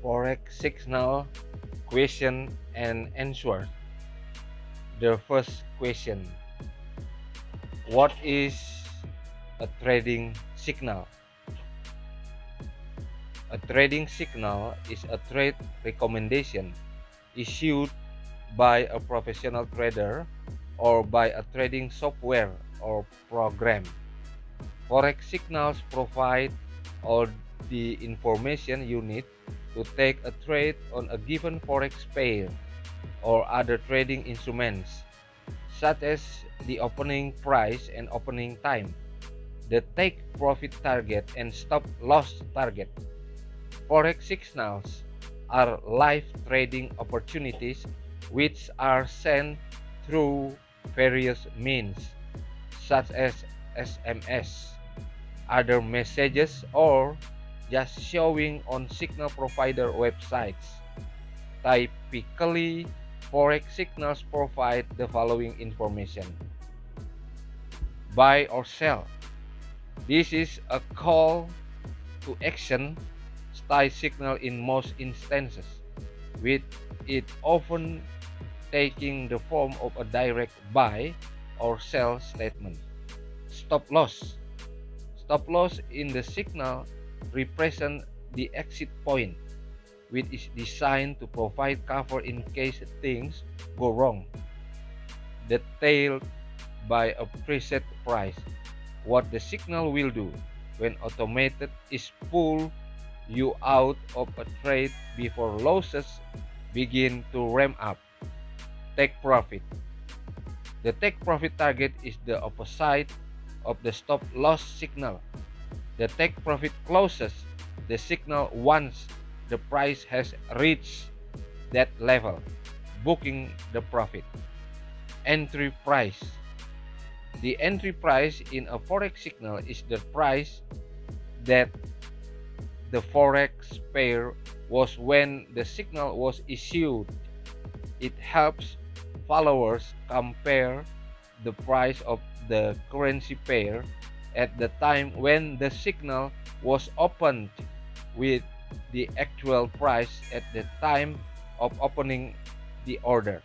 Forex signal question and answer. The first question: what is a trading signal? A trading signal is a trade recommendation issued by a professional trader or by a trading software or program. Forex signals provide all the information you need to take a trade on a given forex pair or other trading instruments, such as the opening price and opening time, the take profit target and stop loss target. Forex signals are live trading opportunities which are sent through various means, such as SMS, other messages, or just showing on signal provider websites. Typically, Forex signals provide the following information: buy or sell. This is a call to action style signal in most instances, with it often taking the form of a direct buy or sell statement. Stop loss. Stop loss in the signal represent the exit point, which is designed to provide cover in case things go wrong. Detailed by a preset price. What the signal will do when automated is pull you out of a trade before losses begin to ramp up. Take profit. The take profit target is the opposite of the stop loss signal. The take profit closes the signal once the price has reached that level, booking the profit. Entry price. The entry price in a forex signal is the price that the forex pair was when the signal was issued. It helps followers compare the price of the currency pair at the time when the signal was opened with the actual price at the time of opening the order.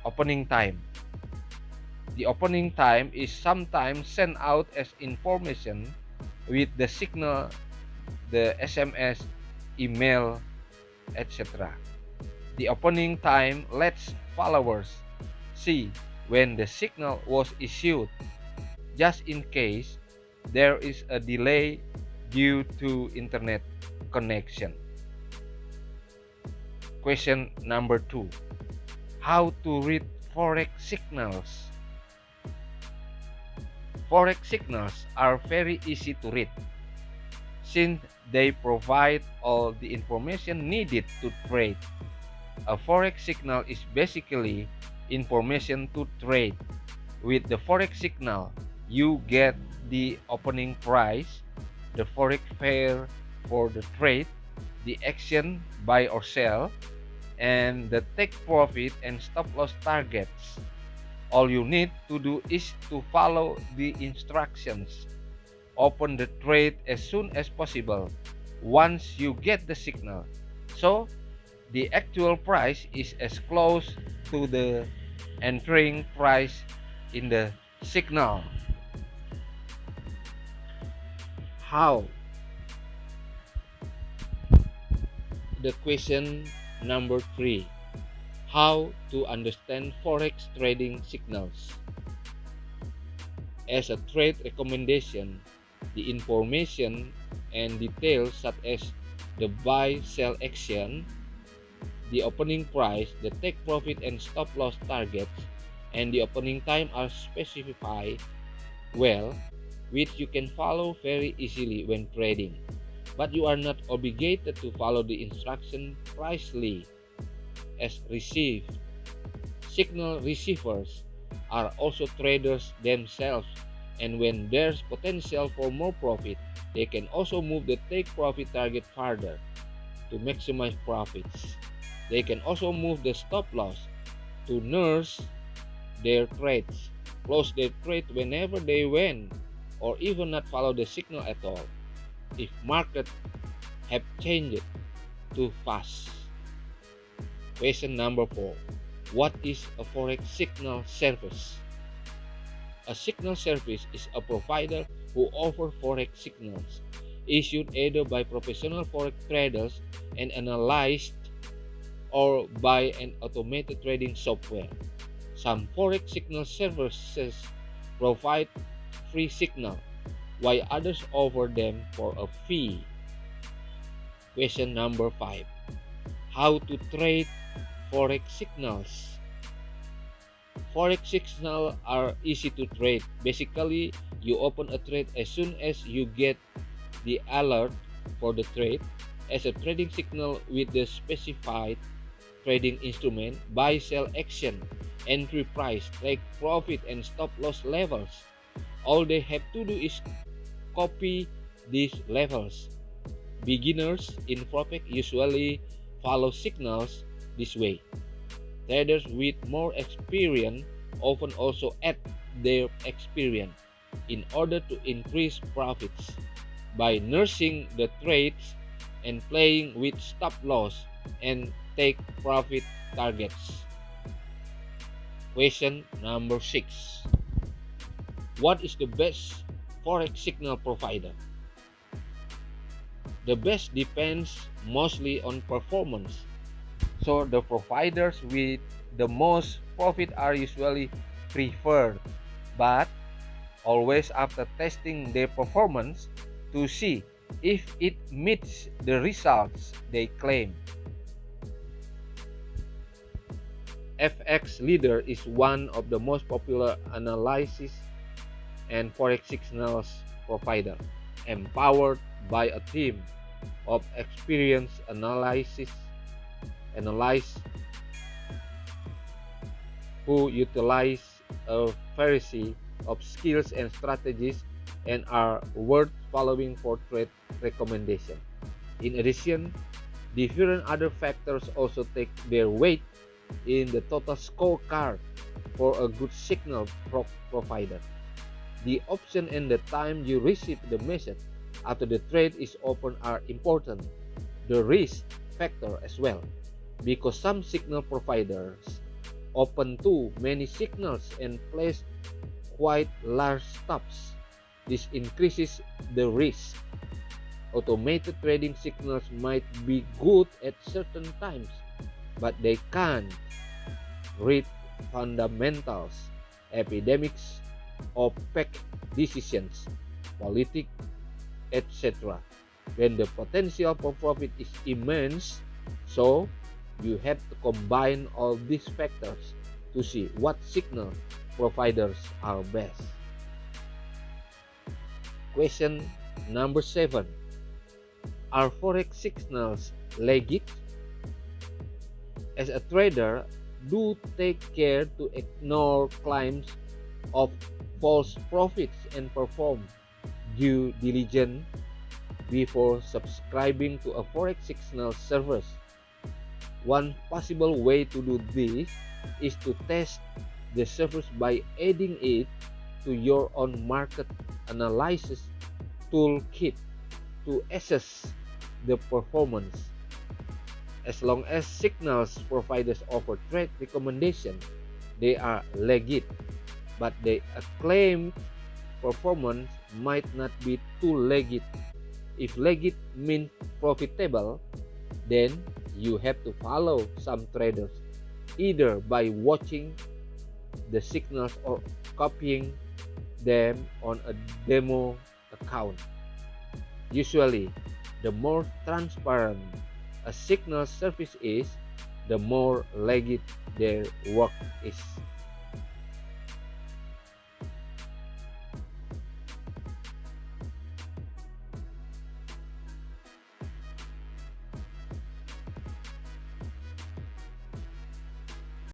Opening time. The opening time is sometimes sent out as information with the signal, the SMS, email, etc. The opening time lets followers see when the signal was issued, just in case there is a delay due to internet connection. Question number 2. How to read forex signals? Forex signals are very easy to read, since they provide all the information needed to trade. A forex signal is basically information to trade. With the forex signal, you get the opening price, the forex pair for the trade, the action buy or sell, and the take profit and stop loss targets. All you need to do is to follow the instructions. Open the trade as soon as possible once you get the signal, so the actual price is as close to the entering price in the signal. How? The question number 3. How to understand forex trading signals? As a trade recommendation, the information and details such as the buy-sell action, the opening price, the take profit and stop loss targets, and the opening time are specified well, which you can follow very easily when trading. But you are not obligated to follow the instruction precisely as received. Signal receivers are also traders themselves, and when there's potential for more profit, they can also move the take profit target further to maximize profits. They can also move the stop loss to nurse their trades, close their trade whenever they win, or even not follow the signal at all if market have changed. too fast. Question number 4. What is a Forex signal service? A signal service is a provider who offers Forex signals issued either by professional Forex traders and analyzed or by an automated trading software. Some Forex signal services provide free signal, while others offer them for a fee. Question number 5. How to trade Forex signals? Forex signals are easy to trade. Basically, you open a trade as soon as you get the alert for the trade as a trading signal with the specified trading instrument, buy sell action, entry price, take profit and stop loss levels. All they have to do is copy these levels. Beginners in Forex usually follow signals this way. Traders with more experience often also add their experience in order to increase profits by nursing the trades and playing with stop loss and take profit targets. Question number 6. What is the best Forex signal provider? The best depends mostly on performance. So the providers with the most profit are usually preferred, but always after testing their performance to see if it meets the results they claim. FX Leader is one of the most popular analysis and Forex signals provider, empowered by a team of experienced analysts who utilize a variety of skills and strategies and are worth following for trade recommendation. In addition, different other factors also take their weight in the total scorecard for a good signal provider. The option and the time you receive the message after the trade is open are important. The risk factor as well, because some signal providers open too many signals and place quite large stops. This increases the risk. Automated trading signals might be good at certain times, but they can't read fundamentals, epidemics, opaque decisions, politics, etc. Then the potential for profit is immense, so you have to combine all these factors to see what signal providers are best. Question number 7. Are Forex signals legit? As a trader, do take care to ignore claims of false profits and perform due diligence before subscribing to a Forex signal service. One possible way to do this is to test the service by adding it to your own market analysis toolkit to assess the performance. As long as signals providers offer trade recommendation, they are legit, but their acclaimed performance might not be too legit. If legit means profitable, then you have to follow some traders, either by watching the signals or copying them on a demo account. Usually, the more transparent a signal service is, the more legit their work is.